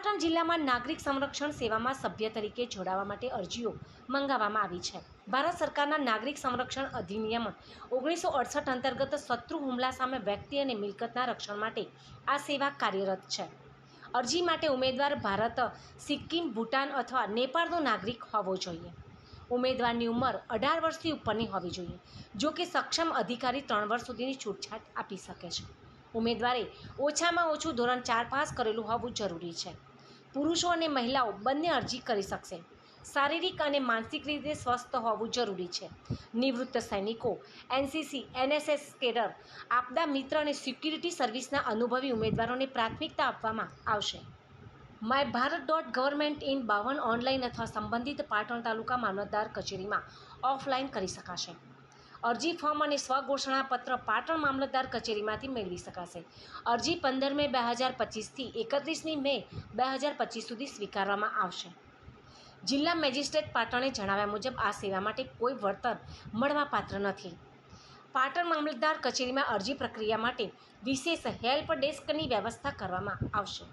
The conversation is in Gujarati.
પાટણ જિલ્લામાં નાગરિક સંરક્ષણ સેવામાં સભ્ય તરીકે જોડાવા માટે અરજીઓ મંગાવવામાં આવી છે। ભારત સરકારના નાગરિક સંરક્ષણ અધિનિયમ 1968 અંતર્ગત શત્રુ હુમલા સામે વ્યક્તિ અને મિલકતના રક્ષણ માટે આ સેવા કાર્યરત છે। અરજી માટે ઉમેદવાર ભારત, સિક્કિમ, ભૂટાન અથવા નેપાળનો નાગરિક હોવો જોઈએ। ઉમેદવારની ઉંમર 18 વર્ષથી ઉપરની હોવી જોઈએ। જો કે સક્ષમ અધિકારી 3 વર્ષ સુધીની છૂટછાટ આપી શકે છે। ઉમેદવારે ઓછામાં ઓછું ધોરણ 4 પાસ કરેલું હોવું જરૂરી છે। પુરુષો અને મહિલાઓ બંને અરજી કરી શકશે। શારીરિક અને માનસિક રીતે સ્વસ્થ હોવું જરૂરી છે। નિવૃત્ત સૈનિકો, એનસીસી, એનએસએસ કેડર, આપદા મિત્ર અને સિક્યુરિટી સર્વિસના અનુભવી ઉમેદવારોને પ્રાથમિકતા આપવામાં આવશે। myBharat.government.in 52 ઓનલાઈન અથવા સંબંધિત પાટણ તાલુકા મામલતદાર કચેરીમાં ઓફલાઈન કરી શકાશે। અરજી ફોર્મ અને સ્વઘોષણા પત્ર પાટણ મામલતદાર કચેરીમાંથી મેળવી શકાશે। અરજી 15 મે 2025થી 31 મે 2025 સુધી સ્વીકારવામાં આવશે। જિલ્લા મેજિસ્ટ્રેટ પાટણે જણાવ્યા મુજબ આ સેવા માટે કોઈ વળતર મળવાપાત્ર નથી। પાટણ મામલતદાર કચેરીમાં અરજી પ્રક્રિયા માટે વિશેષ હેલ્પ ડેસ્કની વ્યવસ્થા કરવામાં આવશે।